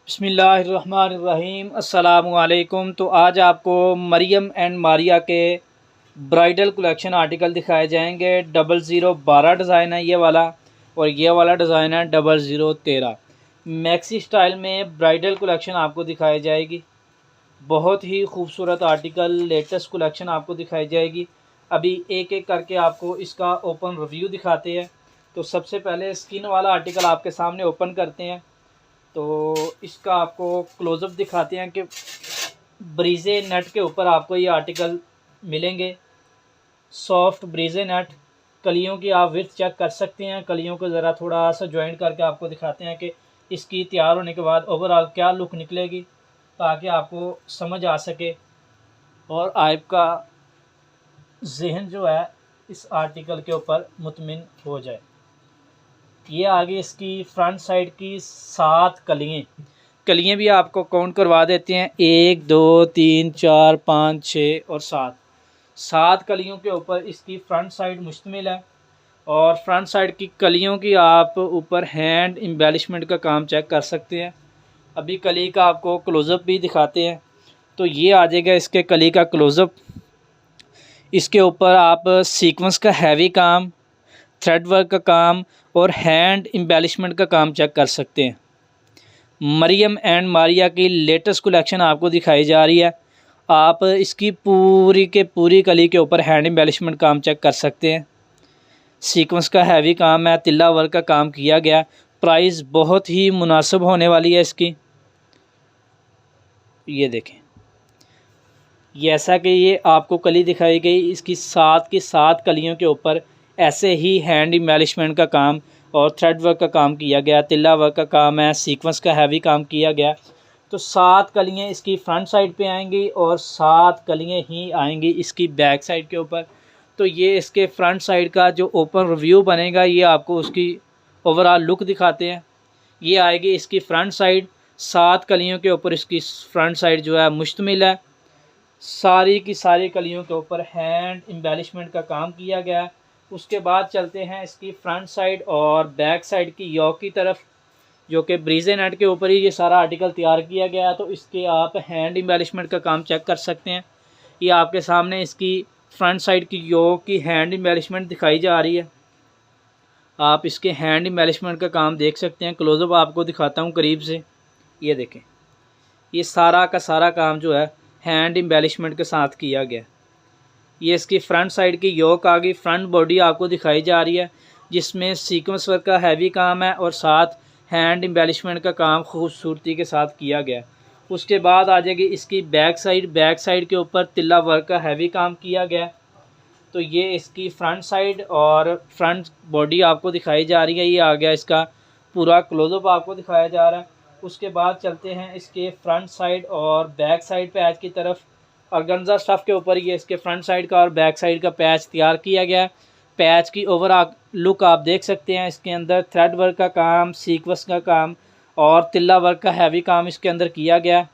बिस्मिल्लाहिर्रहमानिर्रहीम अस्सलामुअलैकुम। तो आज आपको मरियम एंड मारिया के ब्राइडल कलेक्शन आर्टिकल दिखाए जाएंगे। 0012 डिज़ाइन है ये वाला, और ये वाला डिज़ाइन है 0013। मैक्सी स्टाइल में ब्राइडल कलेक्शन आपको दिखाई जाएगी। बहुत ही खूबसूरत आर्टिकल, लेटेस्ट कलेक्शन आपको दिखाई जाएगी। अभी एक एक करके आपको इसका ओपन रिव्यू दिखाते हैं। तो सबसे पहले स्किन वाला आर्टिकल आपके सामने ओपन करते हैं। तो इसका आपको क्लोज़अप दिखाते हैं कि ब्रीजे नेट के ऊपर आपको ये आर्टिकल मिलेंगे। सॉफ्ट ब्रीजे नेट, कलियों की आप विड्थ चेक कर सकते हैं। कलियों को ज़रा थोड़ा सा जॉइंट करके आपको दिखाते हैं कि इसकी तैयार होने के बाद ओवरऑल क्या लुक निकलेगी, ताकि आपको समझ आ सके और आपका जहन जो है इस आर्टिकल के ऊपर मुतमिन हो जाए। ये आगे इसकी फ्रंट साइड की 7 कलियाँ भी आपको काउंट करवा देते हैं। 1 2 3 4 5 6 और 7 कलियों के ऊपर इसकी फ्रंट साइड मुश्तमिल है। और फ्रंट साइड की कलियों की आप ऊपर हैंड एम्बेलिशमेंट का काम चेक कर सकते हैं। अभी कली का आपको क्लोज़अप भी दिखाते हैं। तो ये आ जाएगा इसके कली का क्लोज़अप। इसके ऊपर आप सीक्वेंस का हैवी काम, थ्रेड वर्क का काम और हैंड एम्बेलिशमेंट का काम चेक कर सकते हैं। मरियम एंड मारिया की लेटेस्ट कलेक्शन आपको दिखाई जा रही है। आप इसकी पूरी के पूरी कली के ऊपर हैंड एम्बेलिशमेंट काम चेक कर सकते हैं। सीक्वेंस का हैवी काम है, तिल्ला वर्क का काम किया गया। प्राइस बहुत ही मुनासिब होने वाली है इसकी। ये देखें, जैसा कि ये आपको कली दिखाई गई, इसकी 7 की 7 कलियों के ऊपर ऐसे ही हैंड एम्बेलिशमेंट का काम और थ्रेड वर्क का काम किया गया। तिल्ला वर्क का काम है, सीक्वेंस का हैवी काम किया गया। तो 7 कलियाँ इसकी फ्रंट साइड पे आएंगी और 7 कलियाँ ही आएंगी इसकी बैक साइड के ऊपर। तो ये इसके फ्रंट साइड का जो ओपन रिव्यू बनेगा, ये आपको उसकी ओवरऑल लुक दिखाते हैं। ये आएगी इसकी फ्रंट साइड, 7 कलियों के ऊपर इसकी फ्रंट साइड जो है मुश्तमिल है। सारी की सारी कलियों के ऊपर हैंड एम्बेलिशमेंट का काम किया गया है। उसके बाद चलते हैं इसकी फ्रंट साइड और बैक साइड की योक की तरफ, जो कि ब्रीजे नेट के ऊपर ही ये सारा आर्टिकल तैयार किया गया है। तो इसके आप हैंड एम्बेलिशमेंट का काम चेक कर सकते हैं। ये आपके सामने इसकी फ्रंट साइड की योक की हैंड एम्बेलिशमेंट दिखाई जा रही है। आप इसके हैंड एम्बेलिशमेंट का काम देख सकते हैं। क्लोज़अप आपको दिखाता हूँ करीब से। ये देखें, ये सारा का सारा काम जो है हैंड एम्बेलिशमेंट के साथ किया गया। ये इसकी फ्रंट साइड की योक आ गई। फ्रंट बॉडी आपको दिखाई जा रही है, जिसमें सीक्वेंस वर्क का हैवी काम है और साथ हैंड एम्बेलिशमेंट का काम खूबसूरती के साथ किया गया। उसके बाद आ जाएगी इसकी बैक साइड। बैक साइड के ऊपर तिल्ला वर्क का हैवी काम किया गया। तो ये इसकी फ्रंट साइड और फ्रंट बॉडी आपको दिखाई जा रही है। ये आ गया इसका पूरा क्लोज़अप आपको दिखाया जा रहा है। उसके बाद चलते हैं इसके फ्रंट साइड और बैक साइड पैच की तरफ। ऑर्गेन्जा स्टफ़ के ऊपर ये इसके फ्रंट साइड का और बैक साइड का पैच तैयार किया गया है। पैच की ओवरऑल लुक आप देख सकते हैं। इसके अंदर थ्रेड वर्क का काम, सीक्वेंस का काम और तिल्ला वर्क का हैवी काम इसके अंदर किया गया।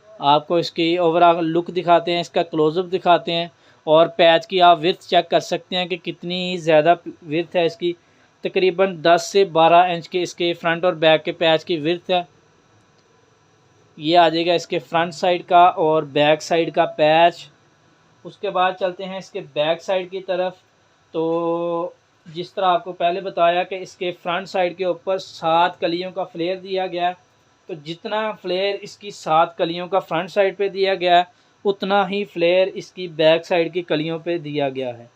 आपको इसकी ओवरऑल लुक दिखाते हैं, इसका क्लोज़अप दिखाते हैं और पैच की आप विड्थ चेक कर सकते हैं कि कितनी ज़्यादा विड्थ है इसकी। तकरीबन 10 से 12 इंच के इसके फ्रंट और बैक के पैच की विड्थ है। ये आ जाएगा इसके फ्रंट साइड का और बैक साइड का पैच। उसके बाद चलते हैं इसके बैक साइड की तरफ। तो जिस तरह आपको पहले बताया कि इसके फ्रंट साइड के ऊपर 7 कलियों का फ्लेयर दिया गया है। तो जितना फ्लेयर इसकी 7 कलियों का फ्रंट साइड पे दिया गया है, उतना ही फ्लेयर इसकी बैक साइड की कलियों पे दिया गया है।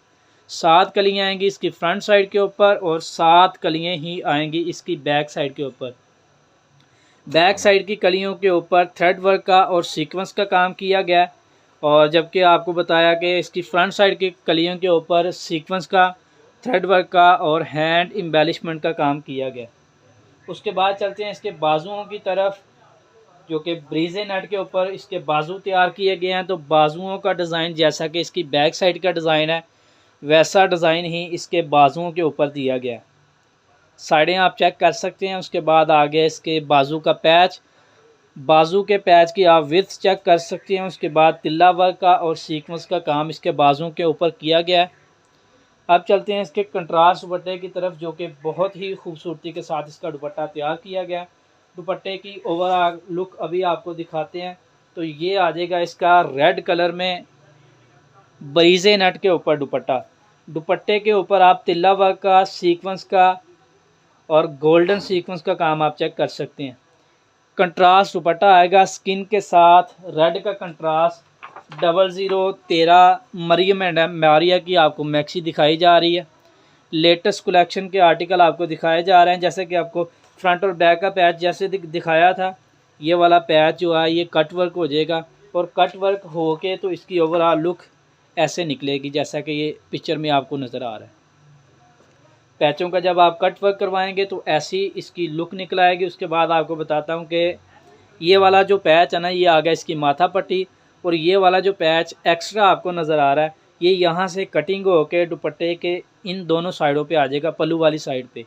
7 कलियाँ आएंगी इसकी फ्रंट साइड के ऊपर और 7 कलियाँ ही आएंगी इसकी बैक साइड के ऊपर। बैक साइड की कलियों के ऊपर थ्रेड वर्क का और सीक्वेंस का काम किया गया। और जबकि आपको बताया कि इसकी फ्रंट साइड की कलियों के ऊपर सीक्वेंस का, थ्रेड वर्क का और हैंड एम्बेलिशमेंट का काम किया गया। उसके बाद चलते हैं इसके बाजुओं की तरफ, जो कि ब्रीजे नेट के ऊपर इसके बाजू तैयार किए गए हैं। तो बाजुओं का डिज़ाइन जैसा कि इसकी बैक साइड का डिज़ाइन है, वैसा डिज़ाइन ही इसके बाजुओं के ऊपर दिया गया। साइडें आप चेक कर सकते हैं। उसके बाद आगे इसके बाजू का पैच, बाजू के पैच की आप विड्थ चेक कर सकते हैं। उसके बाद तिल्ला वर्क का और सीक्वेंस का काम इसके बाजुओं के ऊपर किया गया है। अब चलते हैं इसके कंट्रास्ट दुपट्टे की तरफ, जो कि बहुत ही खूबसूरती के साथ इसका दुपट्टा तैयार किया गया। दुपट्टे की ओवरऑल लुक अभी आपको दिखाते हैं। तो ये आ जाएगा इसका रेड कलर में बरीजे नेट के ऊपर दुपट्टा। दुपट्टे के ऊपर आप तिल्ला वर्क का, सीक्वेंस का और गोल्डन सीक्वेंस का काम आप चेक कर सकते हैं। कंट्रास्ट दुपट्टा आएगा स्किन के साथ, रेड का कंट्रास्ट 0013 मरियम एंड मारिया की आपको मैक्सी दिखाई जा रही है। लेटेस्ट कलेक्शन के आर्टिकल आपको दिखाए जा रहे हैं, जैसे कि आपको फ्रंट और बैक का पैच जैसे दिखाया था, ये वाला पैच जो है ये कट वर्क हो जाएगा और कट वर्क हो के तो इसकी ओवरऑल लुक ऐसे निकलेगी जैसा कि ये पिक्चर में आपको नज़र आ रहा है। पैचों का जब आप कट वर्क करवाएंगे तो ऐसी इसकी लुक निकल आएगी। उसके बाद आपको बताता हूँ कि ये वाला जो पैच है ना, ये आ गया इसकी माथा पट्टी, और ये वाला जो पैच एक्स्ट्रा आपको नज़र आ रहा है ये यहाँ से कटिंग होके दुपट्टे के इन दोनों साइडों पे आ जाएगा, पल्लू वाली साइड पे।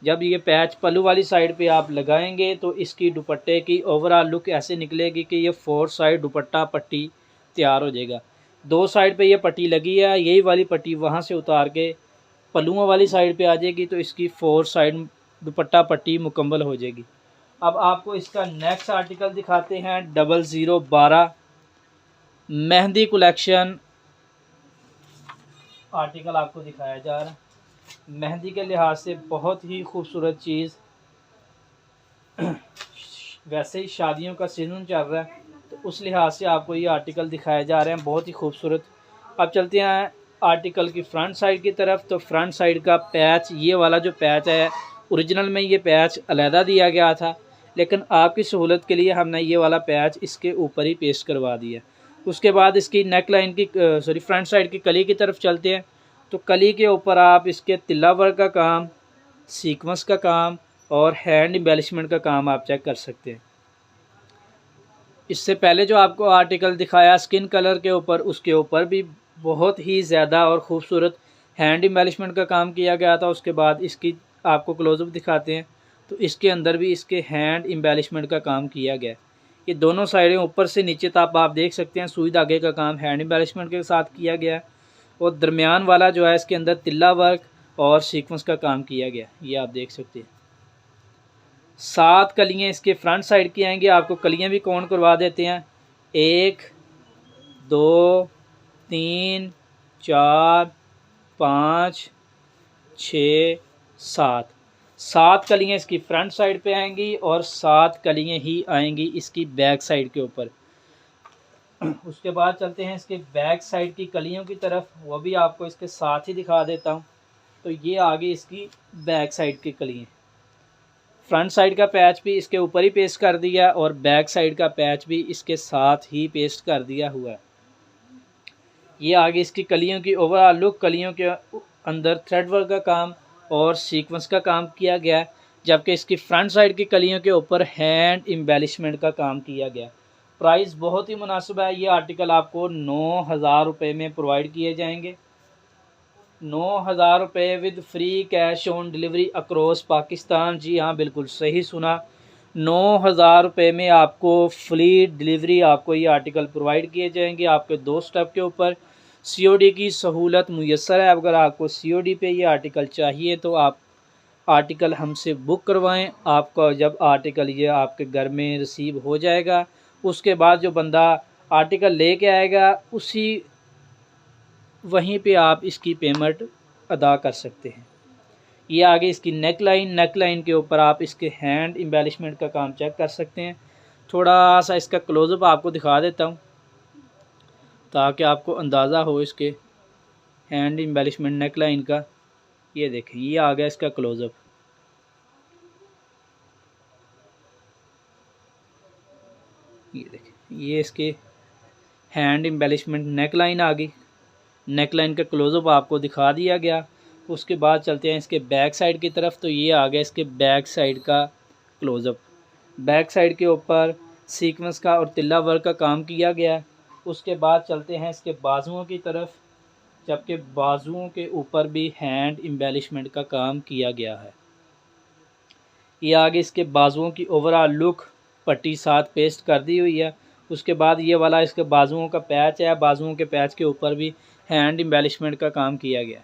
जब ये पैच पल्लू वाली साइड पे आप लगाएंगे तो इसकी दुपट्टे की ओवरऑल लुक ऐसे निकलेगी कि ये 4 साइड दुपट्टा पट्टी तैयार हो जाएगा। 2 साइड पे ये पट्टी लगी है, यही वाली पट्टी वहाँ से उतार के पल्लुओं वाली साइड पे आ जाएगी तो इसकी 4 साइड दुपट्टा पट्टी मुकम्मल हो जाएगी। अब आपको इसका नेक्स्ट आर्टिकल दिखाते हैं 0012 मेहंदी कलेक्शन आर्टिकल आपको दिखाया जा रहा है। मेहंदी के लिहाज से बहुत ही खूबसूरत चीज़। वैसे ही शादियों का सीज़न चल रहा है तो उस लिहाज से आपको ये आर्टिकल दिखाए जा रहे हैं, बहुत ही खूबसूरत। अब चलते हैं आर्टिकल की फ्रंट साइड की तरफ। तो फ्रंट साइड का पैच, ये वाला जो पैच है ओरिजिनल में ये पैच अलहदा दिया गया था, लेकिन आपकी सहूलत के लिए हमने ये वाला पैच इसके ऊपर ही पेस्ट करवा दिया। उसके बाद इसकी नेक लाइन की फ्रंट साइड की कली की तरफ चलते हैं। तो कली के ऊपर आप इसके तिल्ला वर्क का काम, सीक्वेंस का काम और हैंड एम्बेलिशमेंट का काम आप चेक कर सकते हैं। इससे पहले जो आपको आर्टिकल दिखाया स्किन कलर के ऊपर, उसके ऊपर भी बहुत ही ज़्यादा और ख़ूबसूरत हैंड एम्बेलिशमेंट का काम किया गया था। उसके बाद इसकी आपको क्लोजअप दिखाते हैं तो इसके अंदर भी इसके हैंड एम्बेलिशमेंट का काम किया गया। ये दोनों साइडें ऊपर से नीचे तक आप देख सकते हैं सुई धागे का काम हैंड एम्बेलिशमेंट के साथ किया गया है, और दरमियान वाला जो है इसके अंदर तिल्ला वर्क और सीक्वेंस का काम किया गया, ये आप देख सकते हैं। 7 कलियाँ इसके फ्रंट साइड की आएंगी। आपको कलियाँ भी काउंट करवा देते हैं, 1 2 3 4 5 6 7 कलियाँ इसकी फ्रंट साइड पे आएंगी और 7 कलियाँ ही आएंगी इसकी बैक साइड के ऊपर। उसके बाद चलते हैं इसके बैक साइड की कलियों की तरफ, वो भी आपको इसके साथ ही दिखा देता हूँ। तो ये आगे इसकी बैक साइड की कलियाँ, फ्रंट साइड का पैच भी इसके ऊपर ही पेस्ट कर दिया और बैक साइड का पैच भी इसके साथ ही पेस्ट कर दिया हुआ है। ये आगे इसकी कलियों की ओवरऑल लुक, कलियों के अंदर थ्रेड वर्क का काम और सीक्वेंस का काम किया गया, जबकि इसकी फ्रंट साइड की कलियों के ऊपर हैंड एम्बेलिशमेंट का काम किया गया। प्राइस बहुत ही मुनासिब है। ये आर्टिकल आपको 9,000 रुपये में प्रोवाइड किए जाएंगे। 9,000 रुपये with free cash on delivery across Pakistan. जी हाँ, बिल्कुल सही सुना, 9,000 रुपये में आपको फ्री डिलीवरी आपको ये आर्टिकल प्रोवाइड किए जाएंगे। आपके 2 स्टेप के ऊपर COD की सहूलत मुयस्सर है। अगर आपको COD पे ये आर्टिकल चाहिए तो आप आर्टिकल हमसे बुक करवाएं। आपका जब आर्टिकल ये आपके घर में रिसीव हो जाएगा, उसके बाद जो बंदा आर्टिकल लेके आएगा उसी वहीं पे आप इसकी पेमेंट अदा कर सकते हैं। ये आगे इसकी नेक लाइन के ऊपर आप इसके हैंड एम्बेलिशमेंट का काम चेक कर सकते हैं। थोड़ा सा इसका क्लोजअप आपको दिखा देता हूँ ताकि आपको अंदाज़ा हो इसके हैंड एम्बेलिशमेंट नेक लाइन का। ये देखें, ये आ गया इसका क्लोजअप। ये देखें, ये इसके हैंड एम्बेलिशमेंट नेक लाइन आ गई। नेक लाइन का क्लोजअप आपको दिखा दिया गया। उसके बाद चलते हैं इसके बैक साइड की तरफ। तो ये आ गया इसके बैक साइड का क्लोजअप। बैक साइड के ऊपर सीक्वेंस का और तिल्ला वर्क का काम किया गया। उसके बाद चलते हैं इसके बाजुओं की तरफ, जबकि बाजुओं के ऊपर भी हैंड एम्बेलिशमेंट का काम किया गया है। ये आगे इसके बाजुओं की ओवरऑल लुक पट्टी साथ पेस्ट कर दी हुई है। उसके बाद ये वाला इसके बाजुओं का पैच है, बाजुओं के पैच के ऊपर भी हैंड एम्बेलिशमेंट का काम किया गया।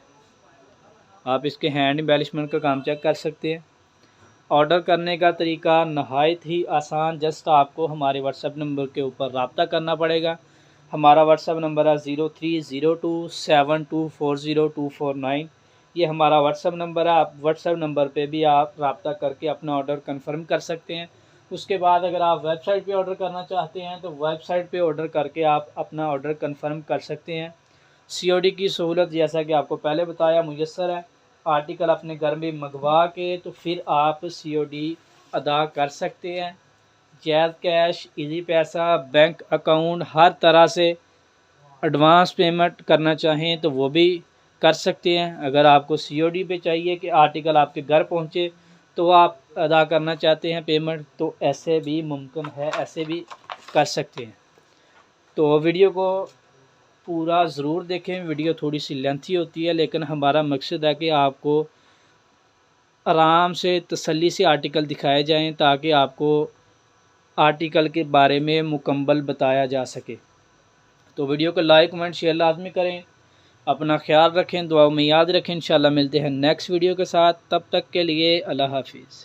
आप इसके हैंड एम्बेलिशमेंट का काम चेक कर सकते हैं। ऑर्डर करने का तरीका नहायत ही आसान, जस्ट आपको हमारे व्हाट्सएप नंबर के ऊपर रब्ता करना पड़ेगा। हमारा व्हाट्सएप नंबर है 030272402449। ये हमारा व्हाट्सएप नंबर है। आप व्हाट्सएप नंबर पे भी आप रब्ता करके अपना ऑर्डर कंफर्म कर सकते हैं। उसके बाद अगर आप वेबसाइट पे ऑर्डर करना चाहते हैं तो वेबसाइट पे ऑर्डर करके आप अपना ऑर्डर कंफर्म कर सकते हैं। COD की सहूलत जैसा कि आपको पहले बताया मुयस्सर है। आर्टिकल अपने घर में मंगवा के तो फिर आप COD अदा कर सकते हैं। जैज़ कैश, इजी पैसा, बैंक अकाउंट, हर तरह से एडवांस पेमेंट करना चाहें तो वो भी कर सकते हैं। अगर आपको COD पे चाहिए कि आर्टिकल आपके घर पहुंचे तो आप अदा करना चाहते हैं पेमेंट, तो ऐसे भी मुमकिन है, ऐसे भी कर सकते हैं। तो वीडियो को पूरा ज़रूर देखें। वीडियो थोड़ी सी लेंथी होती है लेकिन हमारा मकसद है कि आपको आराम से तसल्ली से आर्टिकल दिखाए जाएं ताकि आपको आर्टिकल के बारे में मुकम्मल बताया जा सके। तो वीडियो को लाइक कमेंट शेयर लाजमी करें। अपना ख्याल रखें, दुआओं में याद रखें। इंशाल्लाह मिलते हैं नेक्स्ट वीडियो के साथ। तब तक के लिए अल्लाह हाफिज़।